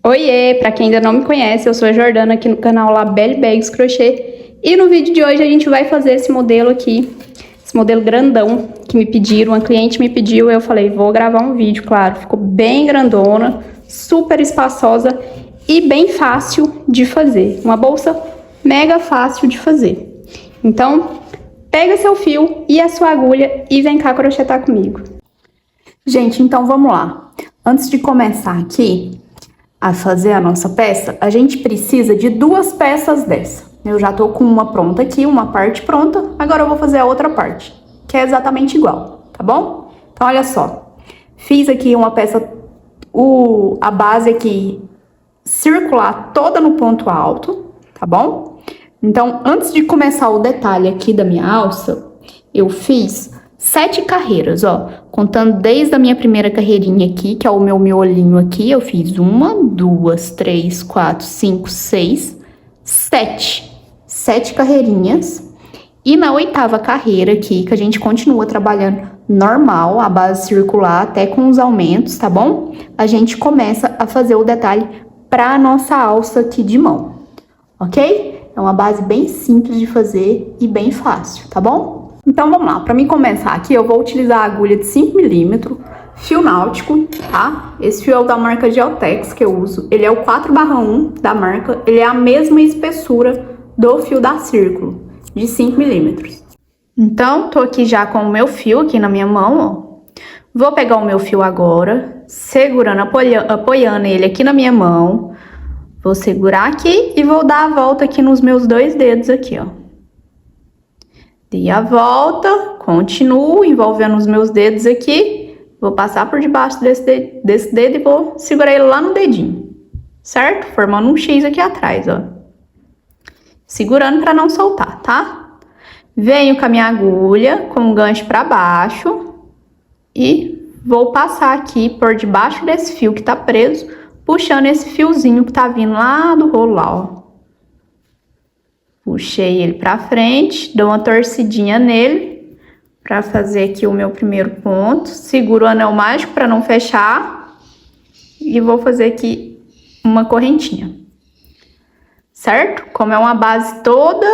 Oiê, pra quem ainda não me conhece, eu sou a Jordana aqui no canal Labelle Bags Crochê. E no vídeo de hoje a gente vai fazer esse modelo aqui, esse modelo grandão que me pediram, uma cliente me pediu, eu falei, vou gravar um vídeo, claro. Ficou bem grandona, super espaçosa e bem fácil de fazer. Uma bolsa mega fácil de fazer. Então, pega seu fio e a sua agulha e vem cá crochetar comigo. Gente, então vamos lá. Antes de começar aqui a fazer a nossa peça, a gente precisa de duas peças dessa. Eu já tô com uma pronta aqui, uma parte pronta, agora eu vou fazer a outra parte, que é exatamente igual, tá bom? Então, olha só, fiz aqui uma peça, a base aqui circular toda no ponto alto, tá bom? Então, antes de começar o detalhe aqui da minha alça, eu fiz 7 carreiras, ó, contando desde a minha primeira carreirinha aqui, que é o meu miolinho aqui, eu fiz 1, 2, 3, 4, 5, 6, 7 carreirinhas. E na 8ª carreira aqui, que a gente continua trabalhando normal, a base circular, até com os aumentos, tá bom? A gente começa a fazer o detalhe pra nossa alça aqui de mão, ok? É uma base bem simples de fazer e bem fácil, tá bom? Então, vamos lá. Para mim começar aqui, eu vou utilizar a agulha de 5 mm, fio náutico, tá? Esse fio é o da marca Geotex que eu uso. Ele é o 4/1 da marca. Ele é a mesma espessura do fio da Círculo, de 5 mm. Então, tô aqui já com o meu fio aqui na minha mão, ó. Vou pegar o meu fio agora, segurando, apoiando ele aqui na minha mão. Vou segurar aqui e vou dar a volta aqui nos meus 2 dedos aqui, ó. Dei a volta, continuo envolvendo os meus dedos aqui. Vou passar por debaixo desse dedo e vou segurar ele lá no dedinho, certo? Formando um X aqui atrás, ó. Segurando para não soltar, tá? Venho com a minha agulha com o gancho para baixo e vou passar aqui por debaixo desse fio que tá preso, puxando esse fiozinho que tá vindo lá do rolo lá, ó. Puxei ele pra frente, dou uma torcidinha nele pra fazer aqui o meu primeiro ponto. Seguro o anel mágico pra não fechar e vou fazer aqui uma correntinha, certo? Como é uma base toda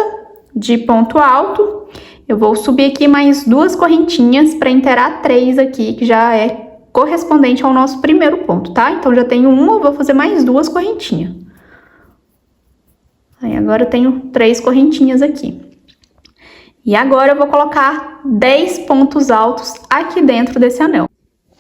de ponto alto, eu vou subir aqui mais 2 correntinhas pra inteirar 3 aqui, que já é correspondente ao nosso primeiro ponto, tá? Então, já tenho uma, vou fazer mais 2 correntinhas. Aí, agora eu tenho 3 correntinhas aqui. E agora eu vou colocar 10 pontos altos aqui dentro desse anel.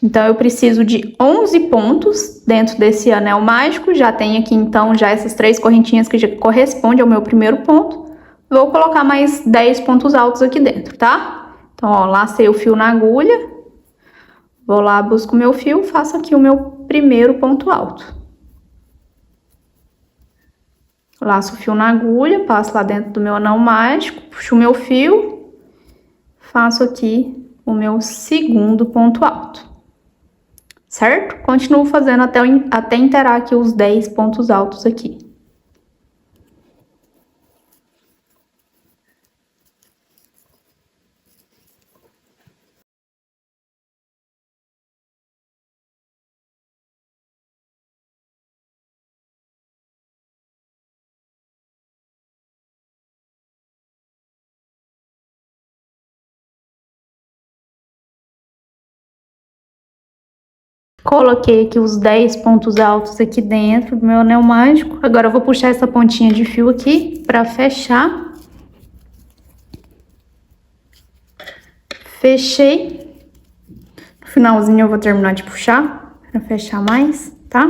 Então, eu preciso de 11 pontos dentro desse anel mágico. Já tenho aqui, então, já essas 3 correntinhas que já correspondem ao meu primeiro ponto. Vou colocar mais 10 pontos altos aqui dentro, tá? Então, ó, lacei o fio na agulha. Vou lá, busco o meu fio, faço aqui o meu primeiro ponto alto. Laço o fio na agulha, passo lá dentro do meu anel mágico, puxo o meu fio, faço aqui o meu segundo ponto alto, certo? Continuo fazendo até inteirar aqui os 10 pontos altos aqui. Coloquei aqui os 10 pontos altos aqui dentro do meu anel mágico. Agora eu vou puxar essa pontinha de fio aqui pra fechar. Fechei. No finalzinho eu vou terminar de puxar pra fechar mais, tá?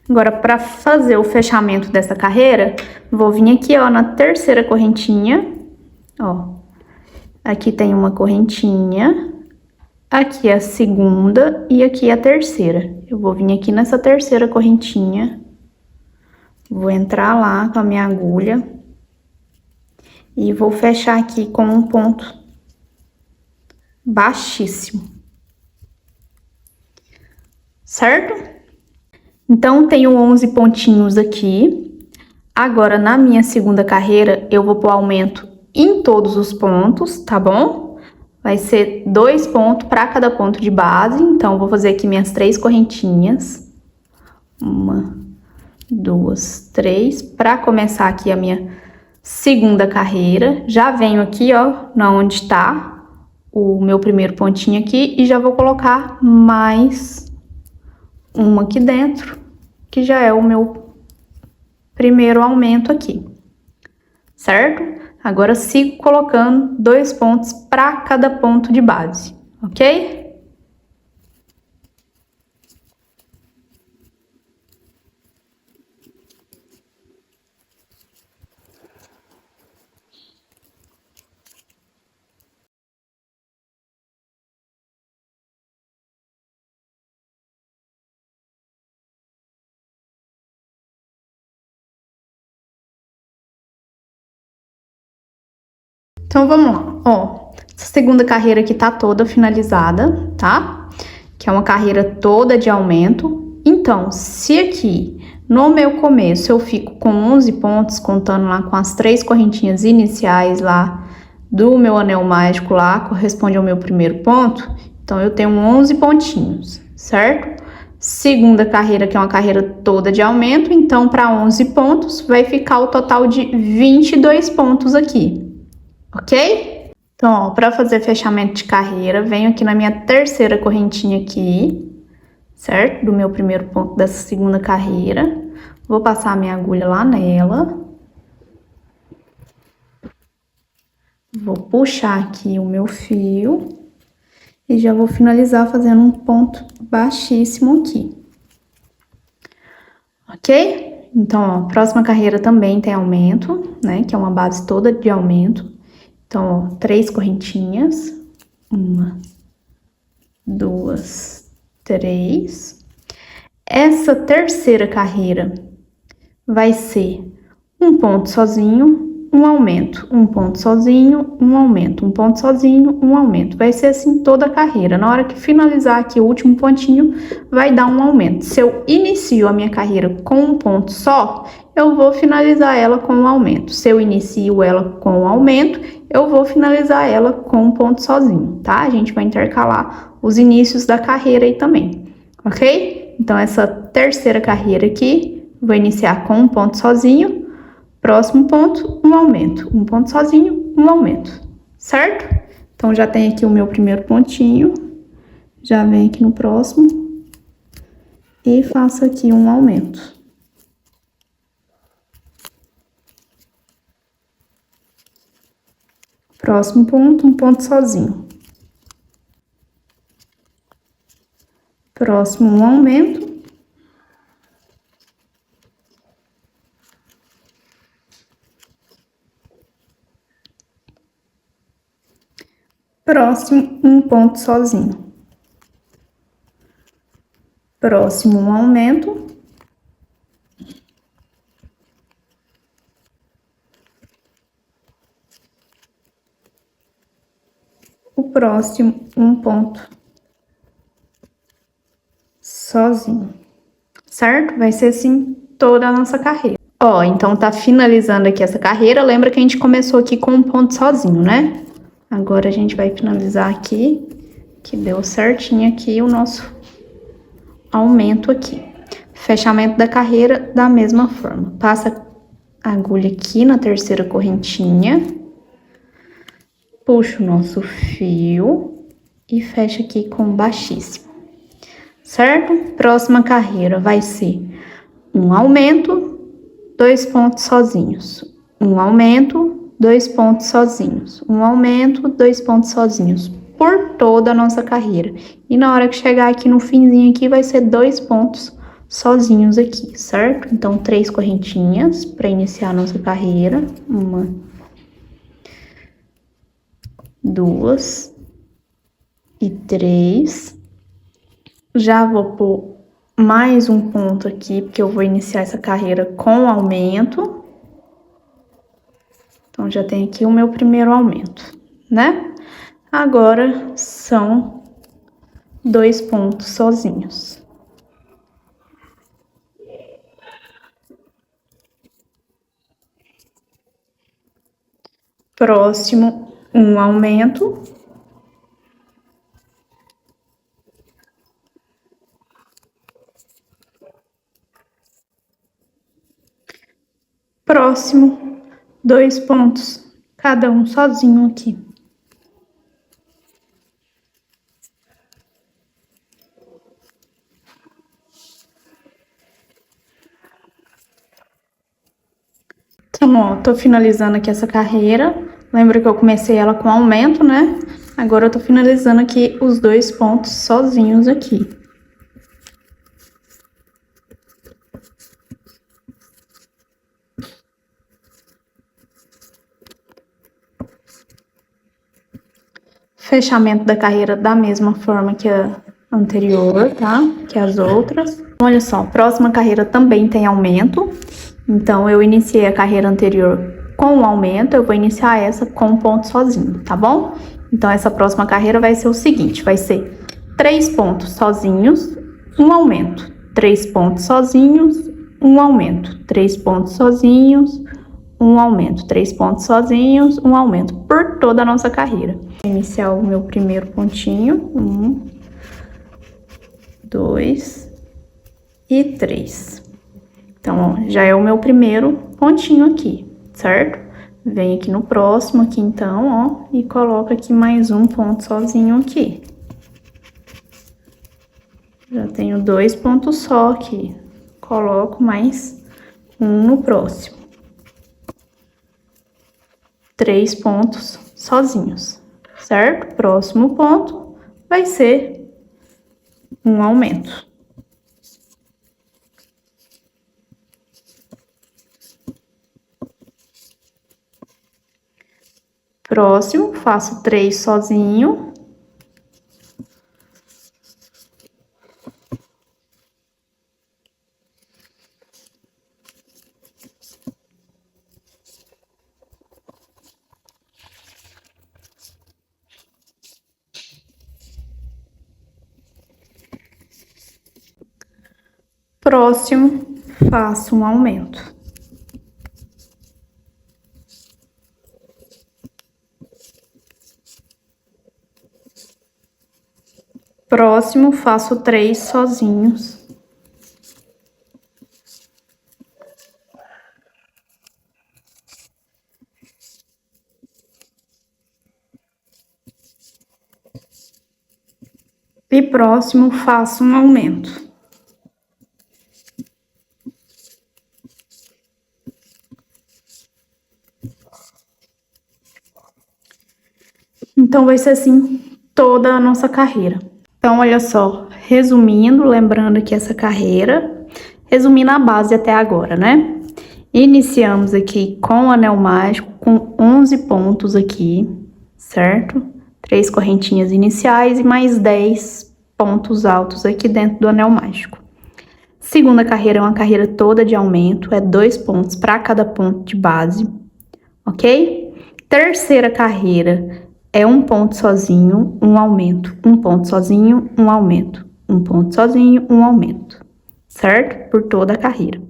Agora, pra fazer o fechamento dessa carreira, vou vir aqui, ó, na 3ª correntinha, ó. Aqui tem uma correntinha. Aqui é a 2ª e aqui é a 3ª. Eu vou vir aqui nessa 3ª correntinha. Vou entrar lá com a minha agulha. E vou fechar aqui com um ponto baixíssimo. Certo? Então, tenho 11 pontinhos aqui. Agora, na minha 2ª carreira, eu vou pôr aumento em todos os pontos, tá bom? Vai ser 2 pontos para cada ponto de base. Então, vou fazer aqui minhas 3 correntinhas. 1, 2, 3. Para começar aqui a minha segunda carreira, já venho aqui, ó, na onde tá o meu primeiro pontinho aqui e já vou colocar mais uma aqui dentro, que já é o meu primeiro aumento aqui, certo? Agora sigo colocando 2 pontos para cada ponto de base, ok? Então, vamos lá, ó, essa segunda carreira aqui tá toda finalizada, tá? Que é uma carreira toda de aumento. Então, se aqui no meu começo eu fico com 11 pontos, contando lá com as 3 correntinhas iniciais lá do meu anel mágico lá, corresponde ao meu primeiro ponto, então eu tenho 11 pontinhos, certo? Segunda carreira, que é uma carreira toda de aumento, então para 11 pontos vai ficar o total de 22 pontos aqui. Ok? Então, para fazer fechamento de carreira, venho aqui na minha terceira correntinha aqui, certo? Do meu primeiro ponto dessa segunda carreira. Vou passar a minha agulha lá nela. Vou puxar aqui o meu fio e já vou finalizar fazendo um ponto baixíssimo aqui. Ok? Então, ó, próxima carreira também tem aumento, né? Que é uma base toda de aumento. Então, ó, 3 correntinhas. 1, 2, 3. Essa terceira carreira vai ser um ponto sozinho, um aumento, um ponto sozinho, um aumento, um ponto sozinho, um aumento. Vai ser assim toda a carreira. Na hora que finalizar aqui o último pontinho, vai dar um aumento. Se eu inicio a minha carreira com um ponto só, eu vou finalizar ela com um aumento. Se eu inicio ela com um aumento, eu vou finalizar ela com um ponto sozinho, tá? A gente vai intercalar os inícios da carreira aí também, ok? Então, essa terceira carreira aqui, vou iniciar com um ponto sozinho, próximo ponto, um aumento, um ponto sozinho, um aumento, certo? Então, já tem aqui o meu primeiro pontinho, já vem aqui no próximo e faço aqui um aumento. Próximo ponto, um ponto sozinho. Próximo, um aumento. Próximo, um ponto sozinho. Próximo, um aumento. O próximo, um ponto sozinho, certo? Vai ser assim toda a nossa carreira. Ó, então tá finalizando aqui essa carreira. Lembra que a gente começou aqui com um ponto sozinho, né? Agora a gente vai finalizar aqui, que deu certinho aqui o nosso aumento aqui. Fechamento da carreira da mesma forma. Passa a agulha aqui na terceira correntinha, puxa o nosso fio e fecha aqui com baixíssimo, certo? Próxima carreira vai ser um aumento, 2 pontos sozinhos, um aumento, 2 pontos sozinhos, um aumento, 2 pontos sozinhos, por toda a nossa carreira. E na hora que chegar aqui no finzinho aqui, vai ser 2 pontos sozinhos aqui, certo? Então, 3 correntinhas para iniciar a nossa carreira. 1, 2 e 3. Já vou pôr mais um ponto aqui, porque eu vou iniciar essa carreira com aumento. Então, já tem aqui o meu primeiro aumento, né? Agora, são 2 pontos sozinhos. Próximo, um aumento. Próximo, 2 pontos, cada um sozinho aqui. Então, ó, tô finalizando aqui essa carreira. Lembra que eu comecei ela com aumento, né? Agora eu tô finalizando aqui os 2 pontos sozinhos aqui. Fechamento da carreira da mesma forma que a anterior, tá? Que as outras. Olha só, próxima carreira também tem aumento. Então, eu iniciei a carreira anterior com um aumento, eu vou iniciar essa com um ponto sozinho, tá bom? Então, essa próxima carreira vai ser o seguinte, vai ser 3 pontos sozinhos, um aumento. 3 pontos sozinhos, um aumento. 3 pontos sozinhos, um aumento. 3 pontos sozinhos, um aumento por toda a nossa carreira. Vou iniciar o meu primeiro pontinho. 1, 2 e 3. Então, ó, já é o meu primeiro pontinho aqui, certo? Vem aqui no próximo, aqui então, ó, e coloca aqui mais um ponto sozinho aqui. Já tenho 2 pontos só aqui. Coloco mais um no próximo. 3 pontos sozinhos, certo? Próximo ponto vai ser um aumento. Próximo, faço 3 sozinho. Próximo, faço um aumento. Próximo, faço 3 sozinhos. E próximo, faço um aumento. Então, vai ser assim toda a nossa carreira. Então, olha só, resumindo, lembrando que essa carreira, resumindo a base até agora, né? Iniciamos aqui com o anel mágico, com 11 pontos aqui, certo? 3 correntinhas iniciais e mais 10 pontos altos aqui dentro do anel mágico. Segunda carreira é uma carreira toda de aumento, é 2 pontos para cada ponto de base, ok? Terceira carreira é um ponto sozinho, um aumento, um ponto sozinho, um aumento, um ponto sozinho, um aumento, certo? Por toda a carreira.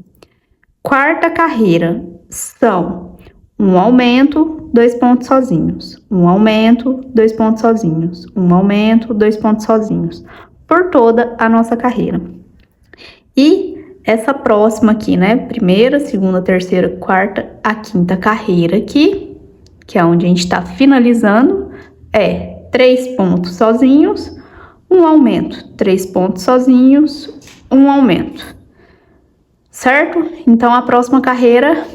Quarta carreira são um aumento, 2 pontos sozinhos, um aumento, 2 pontos sozinhos, um aumento, 2 pontos sozinhos, por toda a nossa carreira. E essa próxima aqui, né? Primeira, segunda, terceira, quarta, a quinta carreira aqui, que é onde a gente tá finalizando, é 3 pontos sozinhos, um aumento, 3 pontos sozinhos, um aumento, certo? Então, a próxima carreira,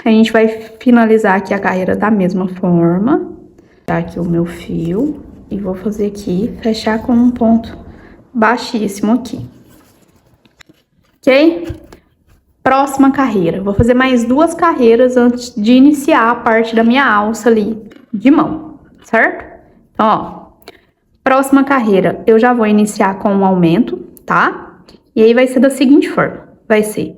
a gente vai finalizar aqui a carreira da mesma forma. Tá aqui o meu fio e vou fazer aqui, fechar com um ponto baixíssimo aqui. Ok? Próxima carreira. Vou fazer mais 2 carreiras antes de iniciar a parte da minha alça ali de mão, certo? Então, ó, próxima carreira eu já vou iniciar com um aumento, tá? E aí vai ser da seguinte forma: vai ser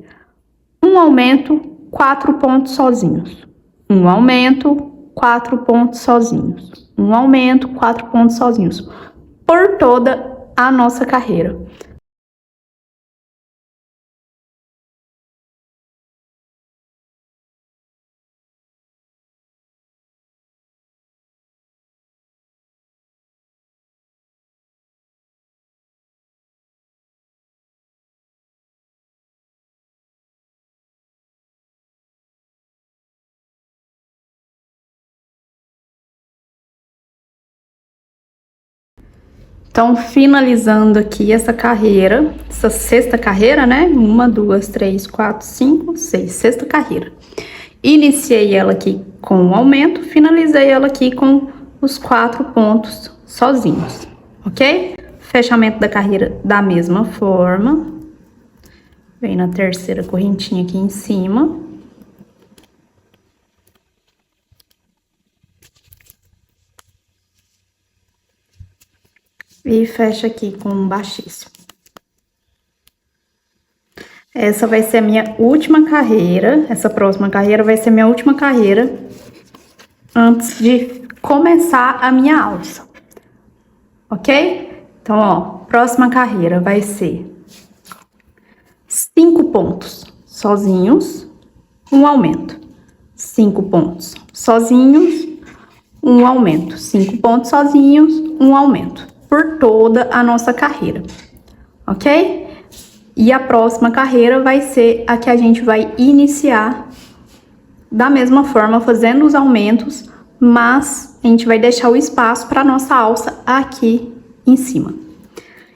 um aumento, 4 pontos sozinhos. Um aumento, 4 pontos sozinhos. Um aumento, 4 pontos sozinhos. Por toda a nossa carreira. Então, finalizando aqui essa carreira, essa sexta carreira, né? 1, 2, 3, 4, 5, 6, sexta carreira. Iniciei ela aqui com um aumento, finalizei ela aqui com os 4 pontos sozinhos, ok? Fechamento da carreira da mesma forma. Vem na terceira correntinha aqui em cima. E fecha aqui com um baixíssimo. Essa vai ser a minha última carreira, essa próxima carreira vai ser a minha última carreira antes de começar a minha alça, ok? Então, ó, próxima carreira vai ser 5 pontos sozinhos, um aumento. 5 pontos sozinhos, um aumento. 5 pontos sozinhos, um aumento. Por toda a nossa carreira, ok? E a próxima carreira vai ser a que a gente vai iniciar da mesma forma, fazendo os aumentos, mas a gente vai deixar o espaço para nossa alça aqui em cima.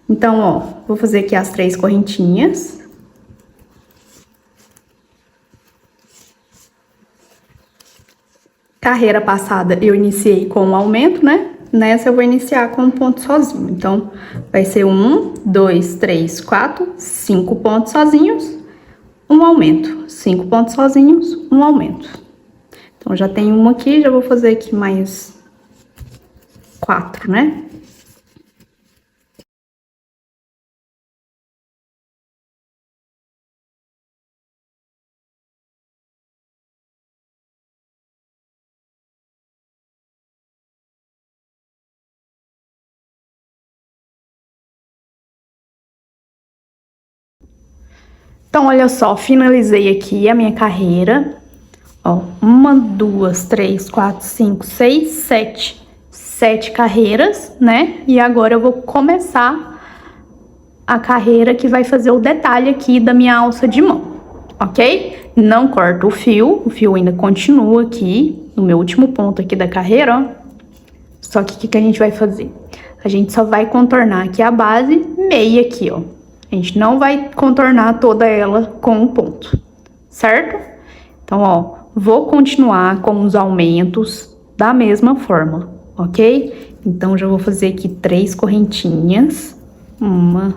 Então, ó, vou fazer aqui as 3 correntinhas. Carreira passada eu iniciei com um aumento, né? Nessa eu vou iniciar com um ponto sozinho. Então, vai ser 1, 2, 3, 4, 5 pontos sozinhos, um aumento. 5 pontos sozinhos, um aumento. Então, já tem uma aqui, já vou fazer aqui mais 4, né? Então, olha só, finalizei aqui a minha carreira. Ó, 1, 2, 3, 4, 5, 6, 7. 7 carreiras, né? E agora eu vou começar a carreira que vai fazer o detalhe aqui da minha alça de mão, ok? Não corto o fio ainda continua aqui no meu último ponto aqui da carreira, ó. Só que o que a gente vai fazer? A gente só vai contornar aqui a base meia aqui, ó. A gente não vai contornar toda ela com um ponto, certo? Então, ó, vou continuar com os aumentos da mesma forma, ok? Então, já vou fazer aqui 3 correntinhas. 1,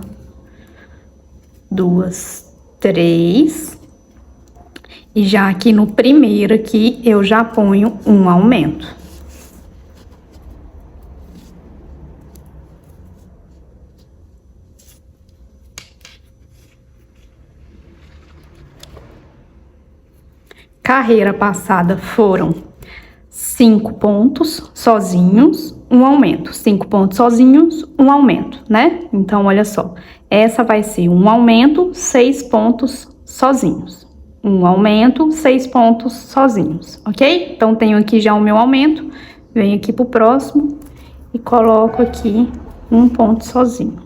2, 3. E já aqui no primeiro aqui, eu já ponho um aumento. Carreira passada foram 5 pontos sozinhos, um aumento. 5 pontos sozinhos, um aumento, né? Então, olha só. Essa vai ser um aumento, 6 pontos sozinhos. Um aumento, 6 pontos sozinhos, ok? Então, tenho aqui já o meu aumento. Venho aqui pro próximo e coloco aqui um ponto sozinho.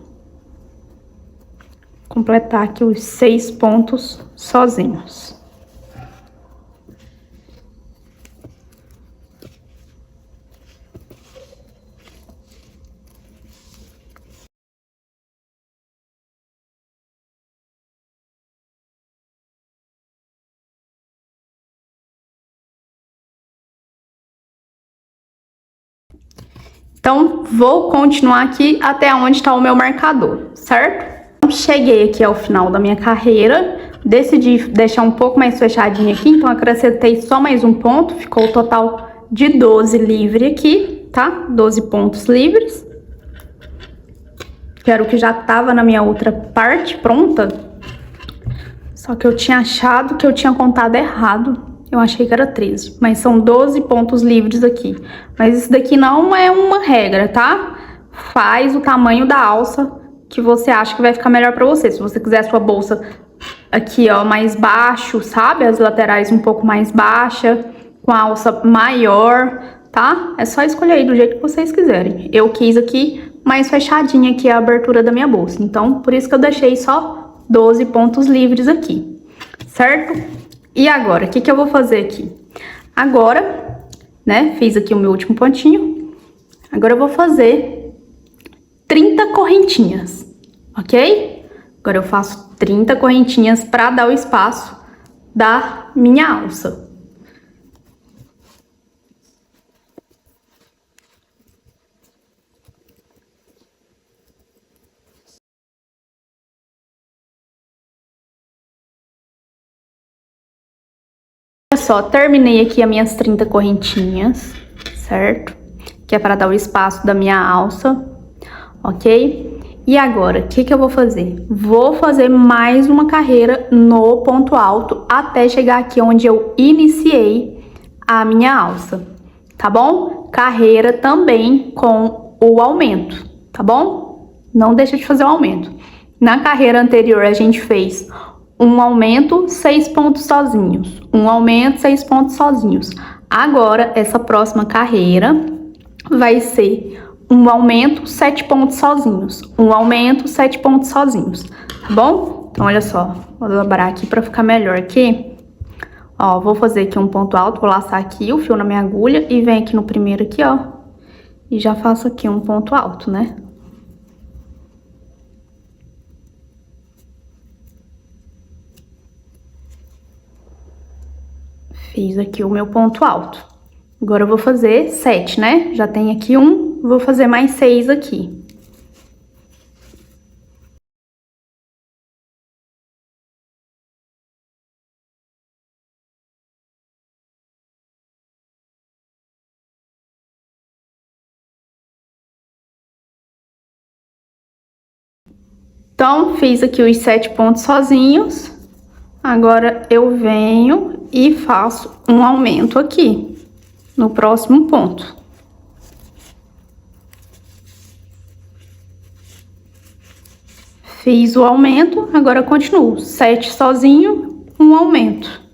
Completar aqui os 6 pontos sozinhos. Então, vou continuar aqui até onde está o meu marcador, certo? Cheguei aqui ao final da minha carreira, decidi deixar um pouco mais fechadinho aqui, então acrescentei só mais um ponto, ficou o total de 12 livre aqui, tá? 12 pontos livres. Que era o que já tava na minha outra parte pronta, só que eu tinha achado que eu tinha contado errado. Eu achei que era 13, mas são 12 pontos livres aqui. Mas isso daqui não é uma regra, tá? Faz o tamanho da alça que você acha que vai ficar melhor pra você. Se você quiser a sua bolsa aqui, ó, mais baixo, sabe? As laterais um pouco mais baixa, com a alça maior, tá? É só escolher aí do jeito que vocês quiserem. Eu quis aqui mais fechadinha aqui a abertura da minha bolsa. Então, por isso que eu deixei só 12 pontos livres aqui, certo? E agora, o que eu vou fazer aqui? Agora, né, fiz aqui o meu último pontinho. Agora eu vou fazer 30 correntinhas, ok? Agora eu faço 30 correntinhas para dar o espaço da minha alça. Olha só, terminei aqui as minhas 30 correntinhas, certo? Que é para dar o espaço da minha alça, ok? E agora, o que eu vou fazer? Vou fazer mais uma carreira no ponto alto até chegar aqui onde eu iniciei a minha alça, tá bom? Carreira também com o aumento, tá bom? Não deixa de fazer o aumento. Na carreira anterior, a gente fez um aumento, 6 pontos sozinhos. Um aumento, 6 pontos sozinhos. Agora, essa próxima carreira vai ser um aumento, 7 pontos sozinhos. Um aumento, 7 pontos sozinhos. Tá bom? Então, olha só. Vou dobrar aqui pra ficar melhor aqui. Ó, vou fazer aqui um ponto alto. Vou laçar aqui o fio na minha agulha e venho aqui no primeiro aqui, ó. E já faço aqui um ponto alto, né? Fiz aqui o meu ponto alto. Agora eu vou fazer 7, né? Já tem aqui um, vou fazer mais 6 aqui. Então, fiz aqui os 7 pontos sozinhos. Agora, eu venho e faço um aumento aqui, no próximo ponto. Fiz o aumento, agora continuo. 7 sozinho, um aumento.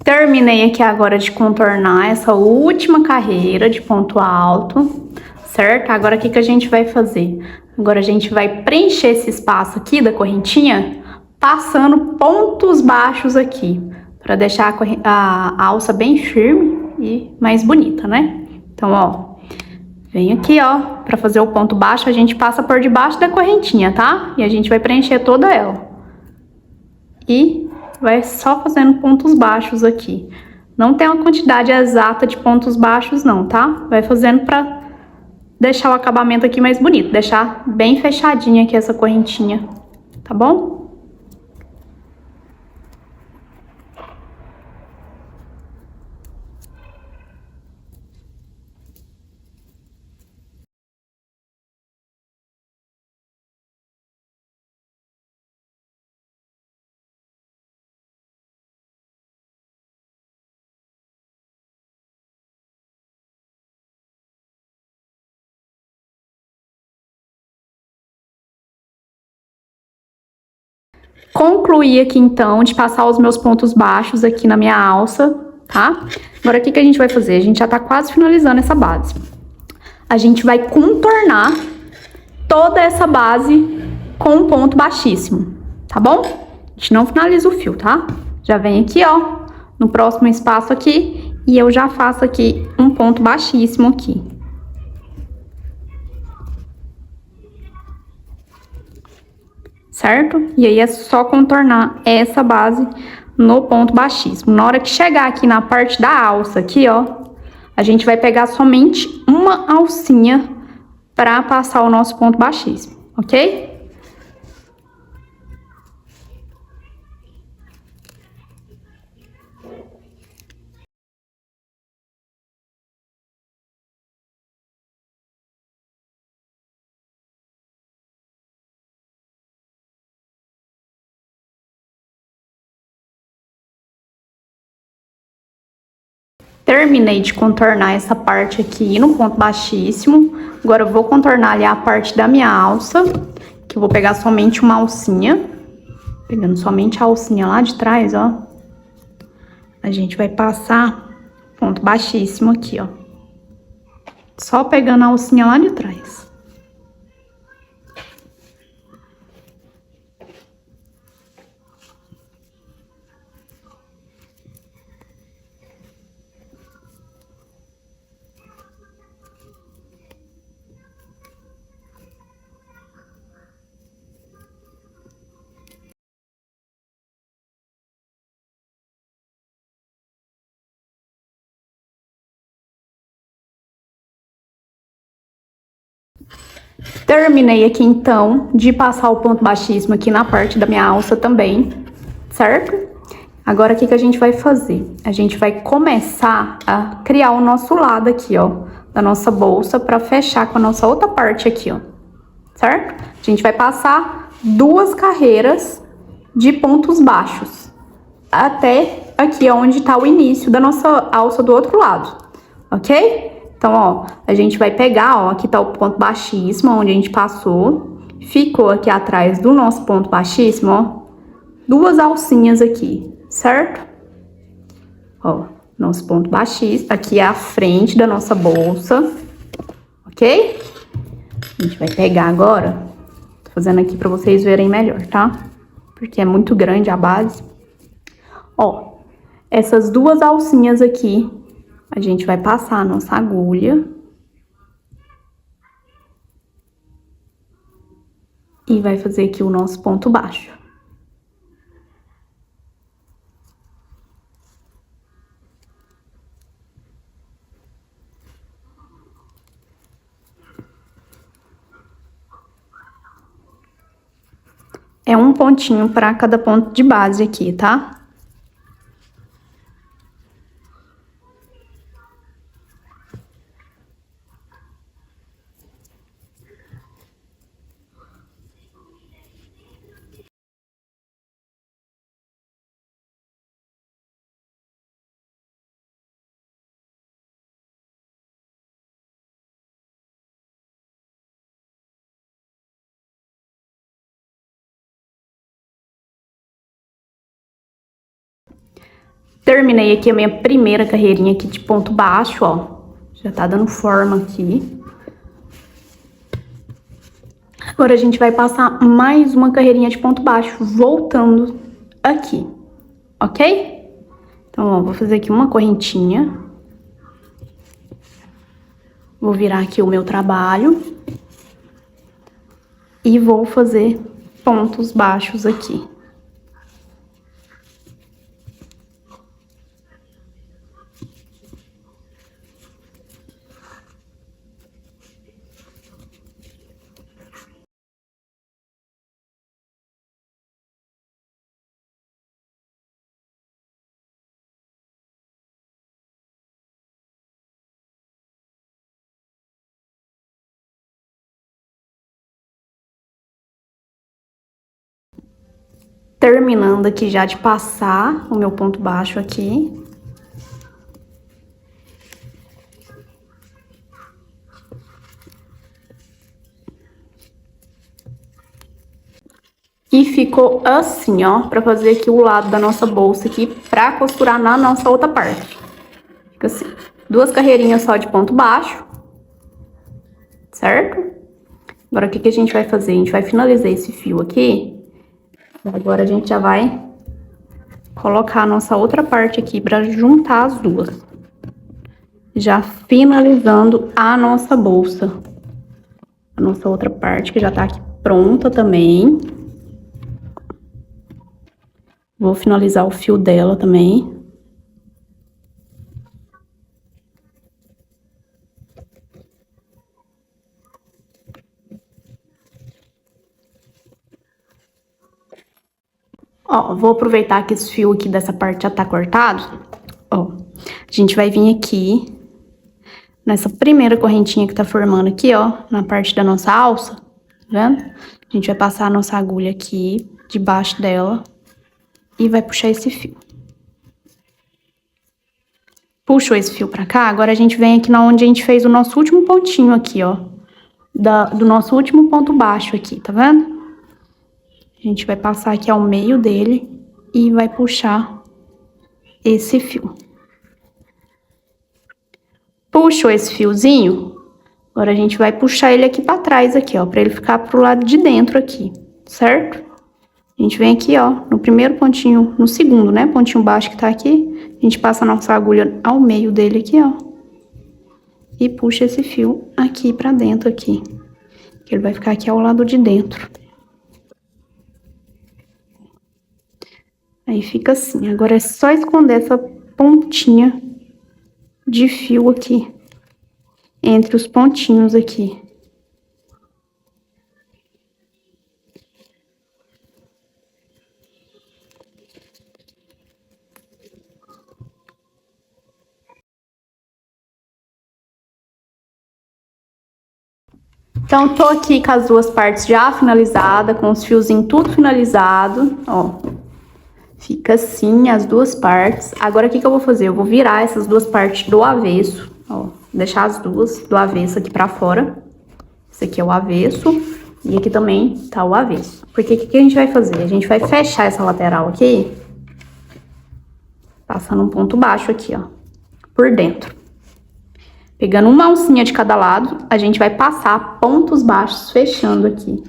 Terminei aqui agora de contornar essa última carreira de ponto alto, certo? Agora, o que a gente vai fazer? Agora, a gente vai preencher esse espaço aqui da correntinha, passando pontos baixos aqui, para deixar a alça bem firme e mais bonita, né? Então, ó, vem aqui, ó, para fazer o ponto baixo, a gente passa por debaixo da correntinha, tá? E a gente vai preencher toda ela. E vai só fazendo pontos baixos aqui. Não tem uma quantidade exata de pontos baixos não, tá? Vai fazendo pra deixar o acabamento aqui mais bonito. Deixar bem fechadinha aqui essa correntinha, tá bom? Concluí aqui, então, de passar os meus pontos baixos aqui na minha alça, tá? Agora, o que a gente vai fazer? A gente já tá quase finalizando essa base. A gente vai contornar toda essa base com um ponto baixíssimo, tá bom? A gente não finaliza o fio, tá? Já vem aqui, ó, no próximo espaço aqui, e eu já faço aqui um ponto baixíssimo aqui. Certo? E aí é só contornar essa base no ponto baixíssimo. Na hora que chegar aqui na parte da alça aqui, ó, a gente vai pegar somente uma alcinha para passar o nosso ponto baixíssimo, ok? Terminei de contornar essa parte aqui no ponto baixíssimo. Agora eu vou contornar ali a parte da minha alça, que eu vou pegar somente uma alcinha. Pegando somente a alcinha lá de trás, ó. a gente vai passar ponto baixíssimo aqui, ó. Só pegando a alcinha lá de trás. Terminei aqui, então, de passar o ponto baixíssimo aqui na parte da minha alça também, certo? Agora, o que que a gente vai fazer? A gente vai começar a criar o nosso lado aqui, ó, da nossa bolsa pra fechar com a nossa outra parte aqui, ó, certo? A gente vai passar 2 carreiras de pontos baixos até aqui, onde tá o início da nossa alça do outro lado, ok? Então, ó, a gente vai pegar, ó, aqui tá o ponto baixíssimo, onde a gente passou. Ficou aqui atrás do nosso ponto baixíssimo, ó, 2 alcinhas aqui, certo? Ó, nosso ponto baixíssimo. Aqui é a frente da nossa bolsa, ok? A gente vai pegar agora. Tô fazendo aqui pra vocês verem melhor, tá? Porque é muito grande a base. Ó, essas 2 alcinhas aqui, a gente vai passar a nossa agulha. E vai fazer aqui o nosso ponto baixo. É um pontinho para cada ponto de base aqui, tá? Terminei aqui a minha primeira carreirinha aqui de ponto baixo, ó. Já tá dando forma aqui. Agora a gente vai passar mais uma carreirinha de ponto baixo, voltando aqui, ok? Então, ó, vou fazer aqui uma correntinha. Vou virar aqui o meu trabalho. E vou fazer pontos baixos aqui. Terminando aqui já de passar o meu ponto baixo aqui. E ficou assim, ó, pra fazer aqui o lado da nossa bolsa aqui, pra costurar na nossa outra parte. Fica assim, 2 carreirinhas só de ponto baixo, certo? Agora, o que que a gente vai fazer? A gente vai finalizar esse fio aqui. Agora, a gente já vai colocar a nossa outra parte aqui pra juntar as duas. Já finalizando a nossa bolsa. A nossa outra parte, que já tá aqui pronta também. Vou finalizar o fio dela também. Ó, vou aproveitar que esse fio aqui dessa parte já tá cortado. Ó, a gente vai vir aqui, nessa primeira correntinha que tá formando aqui, ó, na parte da nossa alça, tá vendo? A gente vai passar a nossa agulha aqui, debaixo dela, e vai puxar esse fio. Puxou esse fio pra cá, agora a gente vem aqui na onde a gente fez o nosso último pontinho aqui, ó, do nosso último ponto baixo aqui, tá vendo? A gente vai passar aqui ao meio dele e vai puxar esse fio. Puxou esse fiozinho, agora a gente vai puxar ele aqui pra trás, aqui, ó, pra ele ficar pro lado de dentro aqui, certo? A gente vem aqui, ó, no primeiro pontinho, no segundo, né, pontinho baixo que tá aqui, a gente passa a nossa agulha ao meio dele aqui, ó, e puxa esse fio aqui pra dentro, aqui, que ele vai ficar aqui ao lado de dentro. Aí fica assim, agora é só esconder essa pontinha de fio aqui, entre os pontinhos aqui. Então, tô aqui com as duas partes já finalizadas, com os fiozinhos tudo finalizado, ó. Fica assim as duas partes. Agora, o que que eu vou fazer? Eu vou virar essas duas partes do avesso, ó. Deixar as duas do avesso aqui pra fora. Esse aqui é o avesso e aqui também tá o avesso. Porque o que que a gente vai fazer? A gente vai fechar essa lateral aqui, passando um ponto baixo aqui, ó, por dentro. Pegando uma alcinha de cada lado, a gente vai passar pontos baixos fechando aqui.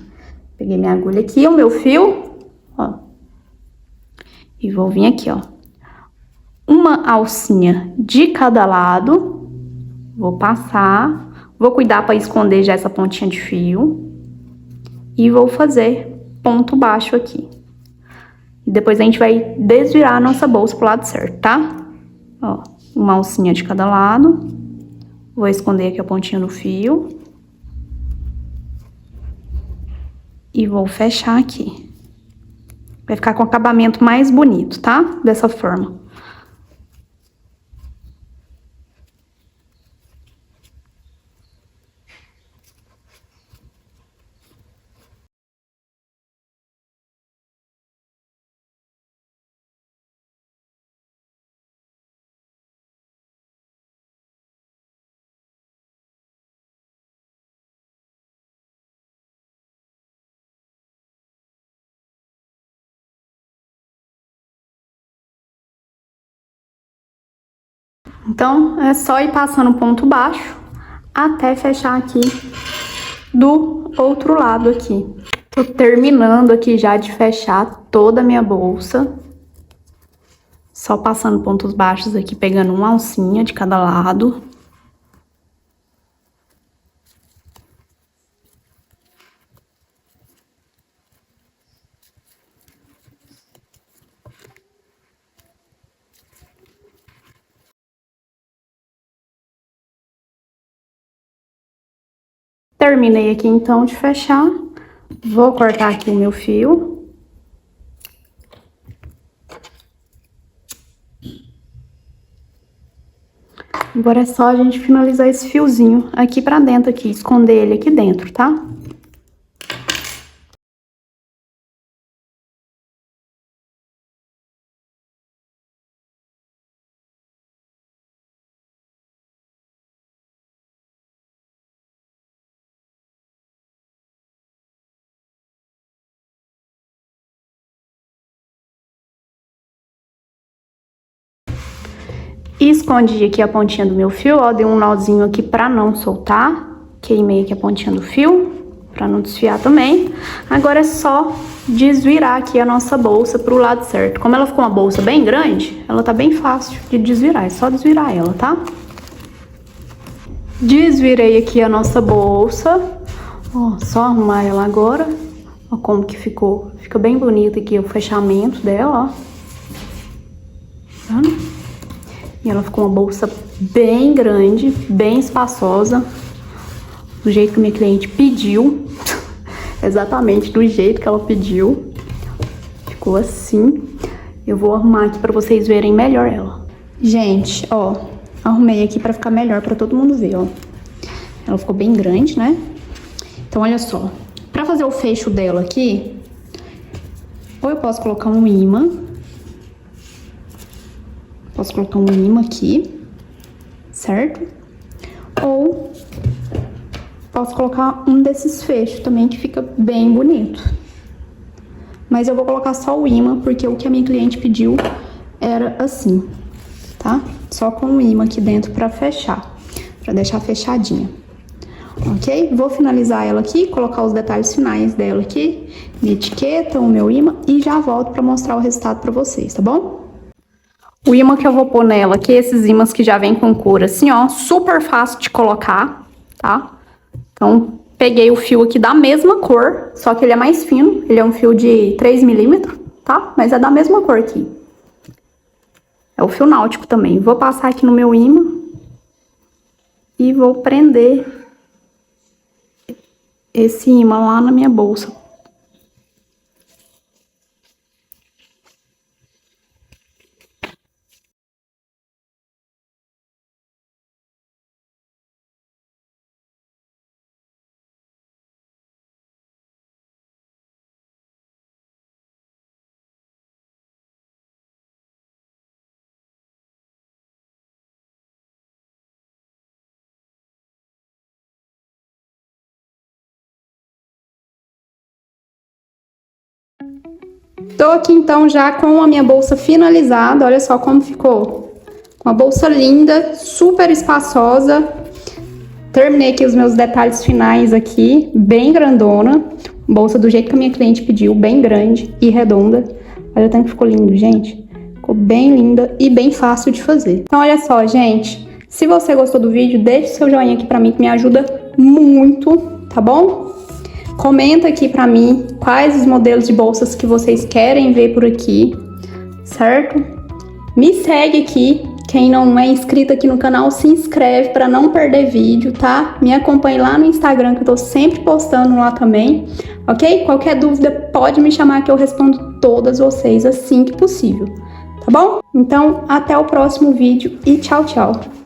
Peguei minha agulha aqui, o meu fio, ó. E vou vir aqui, ó. Uma alcinha de cada lado. Vou passar. Vou cuidar para esconder já essa pontinha de fio. E vou fazer ponto baixo aqui. E depois a gente vai desvirar a nossa bolsa pro lado certo, tá? Ó, uma alcinha de cada lado. Vou esconder aqui a pontinha do fio. E vou fechar aqui. Vai ficar com o acabamento mais bonito, tá? Dessa forma. Então, é só ir passando ponto baixo até fechar aqui do outro lado aqui. Tô terminando aqui já de fechar toda a minha bolsa. Só passando pontos baixos aqui, pegando uma alcinha de cada lado. Terminei aqui, então, de fechar. Vou cortar aqui o meu fio. Agora é só a gente finalizar esse fiozinho aqui pra dentro, aqui, esconder ele aqui dentro, tá? E escondi aqui a pontinha do meu fio, ó, dei um nozinho aqui pra não soltar. Queimei aqui a pontinha do fio, pra não desfiar também. Agora é só desvirar aqui a nossa bolsa pro lado certo. Como ela ficou uma bolsa bem grande, ela tá bem fácil de desvirar, é só desvirar ela, tá? Desvirei aqui a nossa bolsa, ó, só arrumar ela agora. Ó como que ficou, fica bem bonito aqui o fechamento dela, ó. Tá vendo? E ela ficou uma bolsa bem grande, bem espaçosa, do jeito que minha cliente pediu, exatamente do jeito que ela pediu. Ficou assim. Eu vou arrumar aqui pra vocês verem melhor ela. Gente, ó, arrumei aqui pra ficar melhor pra todo mundo ver, ó. Ela ficou bem grande, né? Então, olha só. Pra fazer o fecho dela aqui, ou eu posso colocar um imã. Posso colocar um imã aqui, certo? Ou posso colocar um desses fechos também, que fica bem bonito. Mas eu vou colocar só o imã, porque o que a minha cliente pediu era assim. tá? Só com o imã aqui dentro pra fechar, pra deixar fechadinha. Ok? Vou finalizar ela aqui, colocar os detalhes finais dela aqui, minha etiqueta, o meu imã, e já volto pra mostrar o resultado pra vocês, tá bom? O imã que eu vou pôr nela aqui, esses imãs que já vem com cor assim, ó, super fácil de colocar, tá? Então, peguei o fio aqui da mesma cor, só que ele é mais fino, ele é um fio de 3 milímetros, tá? Mas é da mesma cor aqui. É o fio náutico também. Vou passar aqui no meu imã e vou prender esse imã lá na minha bolsa. Tô aqui então já com a minha bolsa finalizada, olha só como ficou. Uma bolsa linda, super espaçosa. Terminei aqui os meus detalhes finais aqui, bem grandona. Bolsa do jeito que a minha cliente pediu, bem grande e redonda. Olha o tanto que ficou lindo, gente. Ficou bem linda e bem fácil de fazer. Então olha só, gente. Se você gostou do vídeo, deixe seu joinha aqui pra mim, que me ajuda muito, tá bom? Comenta aqui pra mim quais os modelos de bolsas que vocês querem ver por aqui, certo? Me segue aqui, quem não é inscrito aqui no canal, se inscreve para não perder vídeo, tá? Me acompanhe lá no Instagram, que eu tô sempre postando lá também, ok? Qualquer dúvida pode me chamar que eu respondo todas vocês assim que possível, tá bom? Então, até o próximo vídeo e tchau, tchau!